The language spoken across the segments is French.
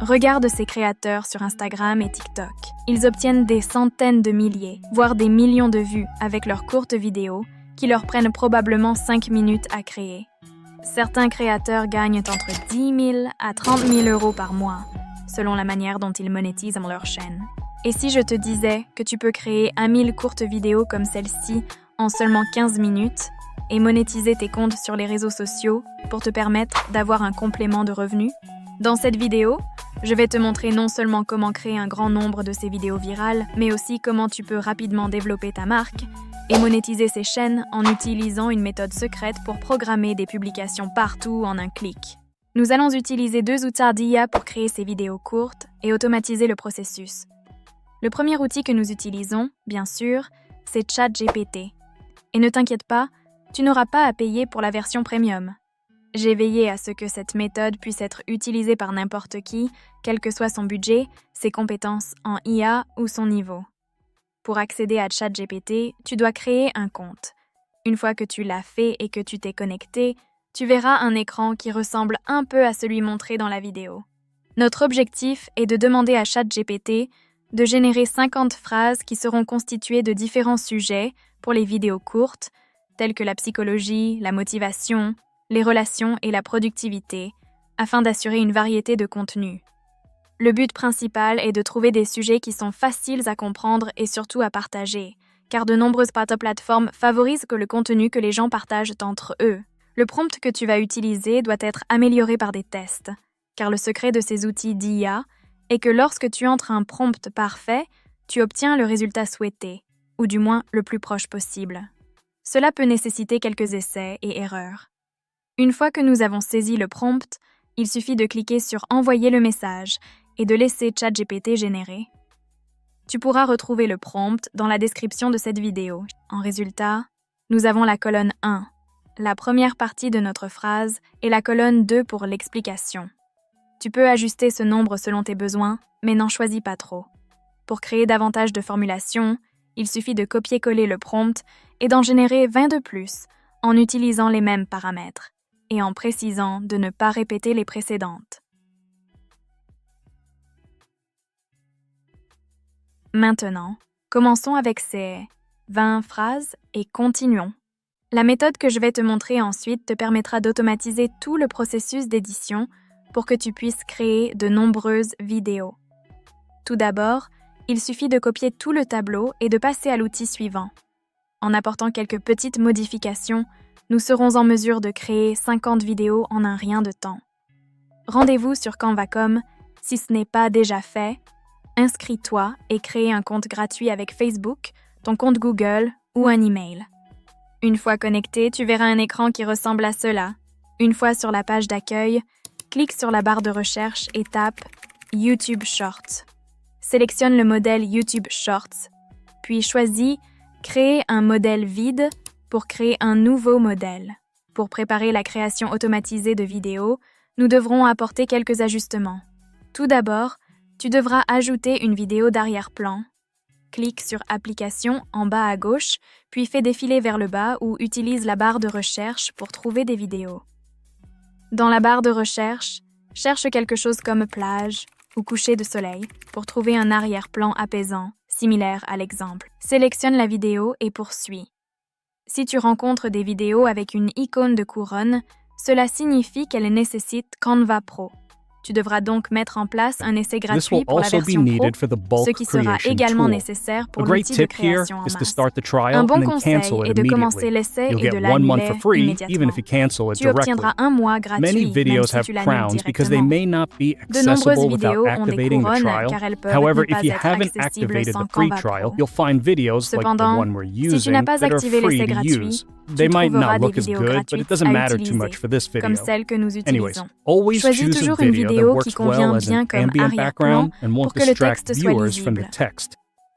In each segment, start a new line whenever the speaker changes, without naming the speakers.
Regarde ces créateurs sur Instagram et TikTok. Ils obtiennent des centaines de milliers, voire des millions de vues avec leurs courtes vidéos qui leur prennent probablement 5 minutes à créer. Certains créateurs gagnent entre 10 000 à 30 000 euros par mois, selon la manière dont ils monétisent leur chaîne. Et si je te disais que tu peux créer 1000 courtes vidéos comme celle-ci en seulement 15 minutes et monétiser tes comptes sur les réseaux sociaux pour te permettre d'avoir un complément de revenus? Dans cette vidéo, je vais te montrer non seulement comment créer un grand nombre de ces vidéos virales, mais aussi comment tu peux rapidement développer ta marque et monétiser ces chaînes en utilisant une méthode secrète pour programmer des publications partout en un clic. Nous allons utiliser 2 outils d'IA pour créer ces vidéos courtes et automatiser le processus. Le premier outil que nous utilisons, bien sûr, c'est ChatGPT. Et ne t'inquiète pas, tu n'auras pas à payer pour la version premium. J'ai veillé à ce que cette méthode puisse être utilisée par n'importe qui, quel que soit son budget, ses compétences en IA ou son niveau. Pour accéder à ChatGPT, tu dois créer un compte. Une fois que tu l'as fait et que tu t'es connecté, tu verras un écran qui ressemble un peu à celui montré dans la vidéo. Notre objectif est de demander à ChatGPT de générer 50 phrases qui seront constituées de différents sujets pour les vidéos courtes, telles que la psychologie, la motivation, les relations et la productivité, afin d'assurer une variété de contenus. Le but principal est de trouver des sujets qui sont faciles à comprendre et surtout à partager, car de nombreuses plateformes favorisent que le contenu que les gens partagent entre eux. Le prompt que tu vas utiliser doit être amélioré par des tests, car le secret de ces outils d'IA est que lorsque tu entres un prompt parfait, tu obtiens le résultat souhaité, ou du moins le plus proche possible. Cela peut nécessiter quelques essais et erreurs. Une fois que nous avons saisi le prompt, il suffit de cliquer sur « Envoyer le message » et de laisser ChatGPT générer. Tu pourras retrouver le prompt dans la description de cette vidéo. En résultat, nous avons la colonne 1, la première partie de notre phrase, et la colonne 2 pour l'explication. Tu peux ajuster ce nombre selon tes besoins, mais n'en choisis pas trop. Pour créer davantage de formulations, il suffit de copier-coller le prompt et d'en générer 20 de plus en utilisant les mêmes paramètres et en précisant de ne pas répéter les précédentes. Maintenant, commençons avec ces 20 phrases et continuons. La méthode que je vais te montrer ensuite te permettra d'automatiser tout le processus d'édition pour que tu puisses créer de nombreuses vidéos. Tout d'abord, il suffit de copier tout le tableau et de passer à l'outil suivant. En apportant quelques petites modifications, nous serons en mesure de créer 50 vidéos en un rien de temps. Rendez-vous sur Canva.com si ce n'est pas déjà fait. Inscris-toi et crée un compte gratuit avec Facebook, ton compte Google ou un email. Une fois connecté, tu verras un écran qui ressemble à cela. Une fois sur la page d'accueil, clique sur la barre de recherche et tape « YouTube Shorts ». Sélectionne le modèle YouTube Shorts, puis choisis « Créer un modèle vide » pour créer un nouveau modèle. Pour préparer la création automatisée de vidéos, nous devrons apporter quelques ajustements. Tout d'abord, tu devras ajouter une vidéo d'arrière-plan. Clique sur « Applications » en bas à gauche, puis fais défiler vers le bas ou utilise la barre de recherche pour trouver des vidéos. Dans la barre de recherche, cherche quelque chose comme plage ou coucher de soleil pour trouver un arrière-plan apaisant, similaire à l'exemple. Sélectionne la vidéo et poursuis. Si tu rencontres des vidéos avec une icône de couronne, cela signifie qu'elles nécessitent Canva Pro. Tu devras donc mettre en place un essai gratuit pour la version Pro, ce qui sera également nécessaire pour l'outil de création en masse. Un bon conseil est de commencer l'essai et de l'annuler immédiatement. Tu obtiendras un mois gratuit, même si tu l'annules directement. De nombreuses vidéos ont des couronnes car elles peuvent ne pas être accessibles sans Canva Pro. Cependant, si tu n'as pas activé l'essai gratuit, tu trouveras des vidéos gratuites à utiliser, comme celle que nous utilisons. Choisis toujours une vidéo qui convient bien comme arrière-plan pour que le texte soit lisible.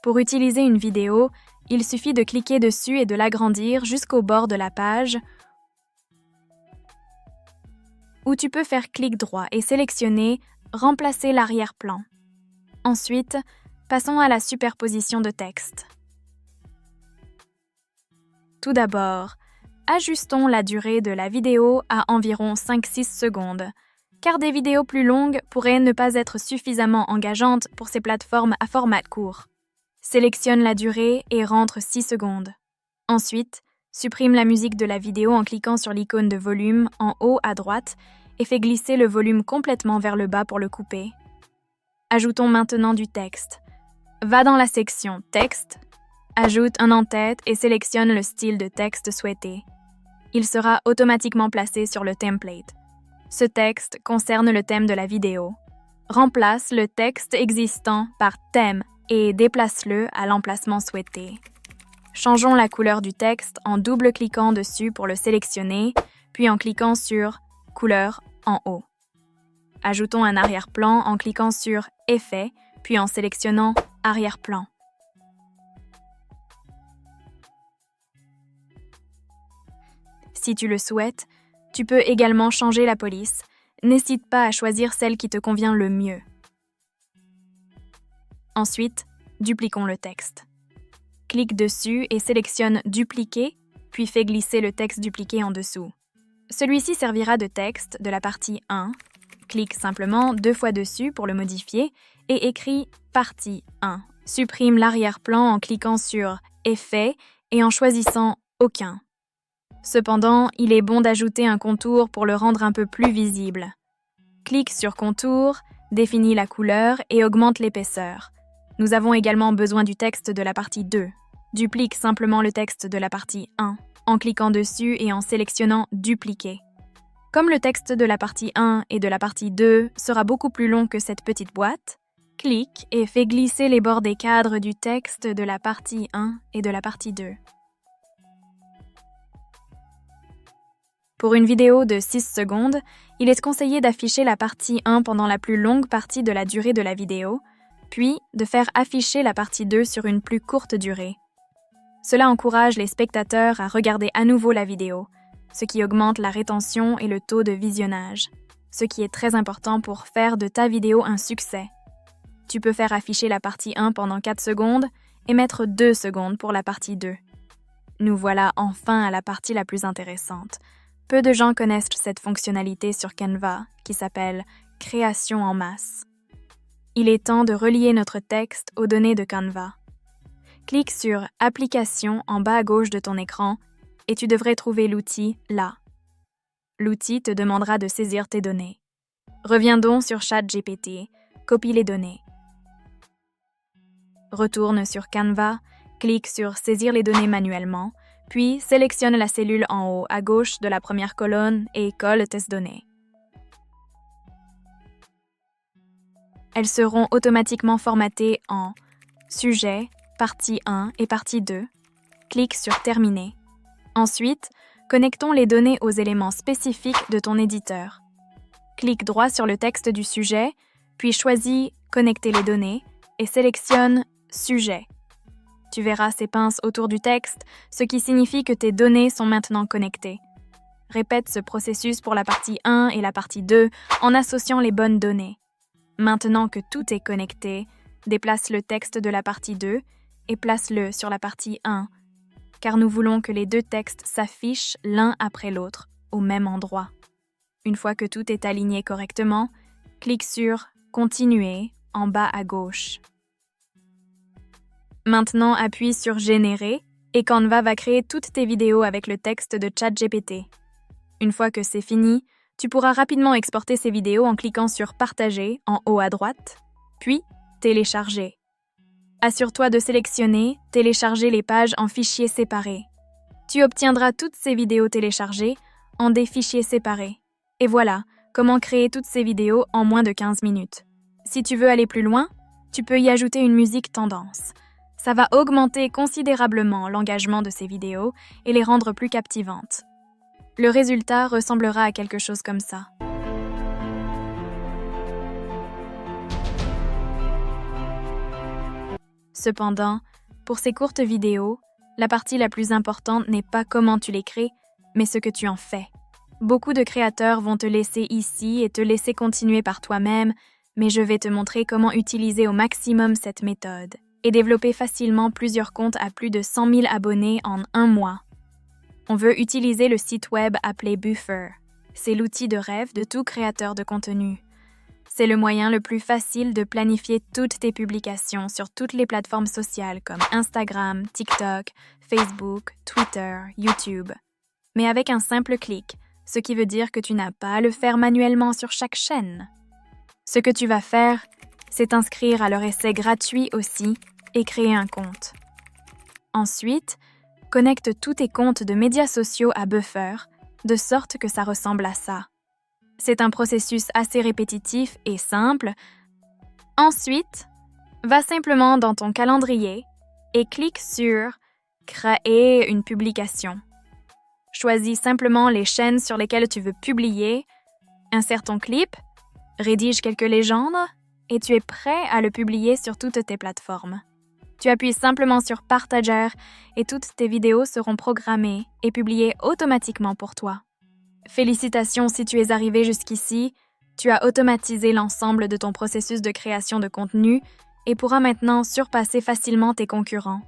Pour utiliser une vidéo, il suffit de cliquer dessus et de l'agrandir jusqu'au bord de la page, où tu peux faire clic droit et sélectionner « Remplacer l'arrière-plan ». Ensuite, passons à la superposition de texte. Tout d'abord, ajustons la durée de la vidéo à environ 5-6 secondes, car des vidéos plus longues pourraient ne pas être suffisamment engageantes pour ces plateformes à format court. Sélectionne la durée et rentre 6 secondes. Ensuite, supprime la musique de la vidéo en cliquant sur l'icône de volume en haut à droite et fais glisser le volume complètement vers le bas pour le couper. Ajoutons maintenant du texte. Va dans la section « Texte », ajoute un en-tête et sélectionne le style de texte souhaité. Il sera automatiquement placé sur le template. Ce texte concerne le thème de la vidéo. Remplace le texte existant par « thème » et déplace-le à l'emplacement souhaité. Changeons la couleur du texte en double-cliquant dessus pour le sélectionner, puis en cliquant sur « Couleur » en haut. Ajoutons un arrière-plan en cliquant sur « Effet », puis en sélectionnant « Arrière-plan ». Si tu le souhaites, tu peux également changer la police. N'hésite pas à choisir celle qui te convient le mieux. Ensuite, dupliquons le texte. Clique dessus et sélectionne « Dupliquer », puis fais glisser le texte dupliqué en dessous. Celui-ci servira de texte de la partie 1. Clique simplement 2 fois dessus pour le modifier et écris « Partie 1 ». Supprime l'arrière-plan en cliquant sur « Effet » et en choisissant « Aucun ». Cependant, il est bon d'ajouter un contour pour le rendre un peu plus visible. Clique sur « Contour », définis la couleur et augmente l'épaisseur. Nous avons également besoin du texte de la partie 2. Duplique simplement le texte de la partie 1 en cliquant dessus et en sélectionnant « Dupliquer ». Comme le texte de la partie 1 et de la partie 2 sera beaucoup plus long que cette petite boîte, clique et fais glisser les bords des cadres du texte de la partie 1 et de la partie 2. Pour une vidéo de 6 secondes, il est conseillé d'afficher la partie 1 pendant la plus longue partie de la durée de la vidéo, puis de faire afficher la partie 2 sur une plus courte durée. Cela encourage les spectateurs à regarder à nouveau la vidéo, ce qui augmente la rétention et le taux de visionnage, ce qui est très important pour faire de ta vidéo un succès. Tu peux faire afficher la partie 1 pendant 4 secondes et mettre 2 secondes pour la partie 2. Nous voilà enfin à la partie la plus intéressante. Peu de gens connaissent cette fonctionnalité sur Canva qui s'appelle « Création en masse ». Il est temps de relier notre texte aux données de Canva. Clique sur « Applications » en bas à gauche de ton écran et tu devrais trouver l'outil là. L'outil te demandera de saisir tes données. Reviens donc sur ChatGPT, copie les données. Retourne sur Canva, clique sur « Saisir les données manuellement », puis sélectionne la cellule en haut à gauche de la première colonne et colle tes données. Elles seront automatiquement formatées en « Sujet », partie 1 et partie 2. Clique sur « Terminer ». Ensuite, connectons les données aux éléments spécifiques de ton éditeur. Clique droit sur le texte du sujet, puis choisis « Connecter les données » et sélectionne « Sujet ». Tu verras ces pinces autour du texte, ce qui signifie que tes données sont maintenant connectées. Répète ce processus pour la partie 1 et la partie 2 en associant les bonnes données. Maintenant que tout est connecté, déplace le texte de la partie 2 et place-le sur la partie 1, car nous voulons que les deux textes s'affichent l'un après l'autre, au même endroit. Une fois que tout est aligné correctement, clique sur « Continuer » en bas à gauche. Maintenant, appuie sur « Générer » et Canva va créer toutes tes vidéos avec le texte de ChatGPT. Une fois que c'est fini, tu pourras rapidement exporter ces vidéos en cliquant sur « Partager » en haut à droite, puis « Télécharger ». Assure-toi de sélectionner « Télécharger les pages en fichiers séparés ». Tu obtiendras toutes ces vidéos téléchargées en des fichiers séparés. Et voilà comment créer toutes ces vidéos en moins de 15 minutes. Si tu veux aller plus loin, tu peux y ajouter une musique tendance. Ça va augmenter considérablement l'engagement de ces vidéos et les rendre plus captivantes. Le résultat ressemblera à quelque chose comme ça. Cependant, pour ces courtes vidéos, la partie la plus importante n'est pas comment tu les crées, mais ce que tu en fais. Beaucoup de créateurs vont te laisser ici et te laisser continuer par toi-même, mais je vais te montrer comment utiliser au maximum cette méthode et développer facilement plusieurs comptes à plus de 100 000 abonnés en un mois. On veut utiliser le site web appelé Buffer. c'est l'outil de rêve de tout créateur de contenu. C'est le moyen le plus facile de planifier toutes tes publications sur toutes les plateformes sociales comme Instagram, TikTok, Facebook, Twitter, YouTube. Mais avec un simple clic, ce qui veut dire que tu n'as pas à le faire manuellement sur chaque chaîne. Ce que tu vas faire, c'est t'inscrire à leur essai gratuit aussi et créer un compte. Ensuite, connecte tous tes comptes de médias sociaux à Buffer, de sorte que ça ressemble à ça. C'est un processus assez répétitif et simple. Ensuite, va simplement dans ton calendrier et clique sur « Créer une publication ». Choisis simplement les chaînes sur lesquelles tu veux publier, insère ton clip, rédige quelques légendes et tu es prêt à le publier sur toutes tes plateformes. Tu appuies simplement sur « Partager » et toutes tes vidéos seront programmées et publiées automatiquement pour toi. Félicitations si tu es arrivé jusqu'ici, tu as automatisé l'ensemble de ton processus de création de contenu et pourras maintenant surpasser facilement tes concurrents.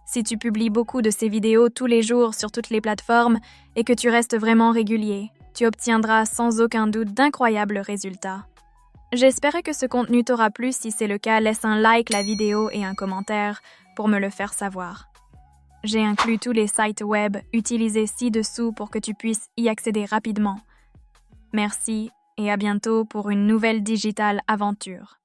Si tu publies beaucoup de ces vidéos tous les jours sur toutes les plateformes et que tu restes vraiment régulier, tu obtiendras sans aucun doute d'incroyables résultats. J'espère que ce contenu t'aura plu. Si c'est le cas, laisse un like la vidéo et un commentaire pour me le faire savoir. J'ai inclus tous les sites web utilisés ci-dessous pour que tu puisses y accéder rapidement. Merci et à bientôt pour une nouvelle Digital Aventure.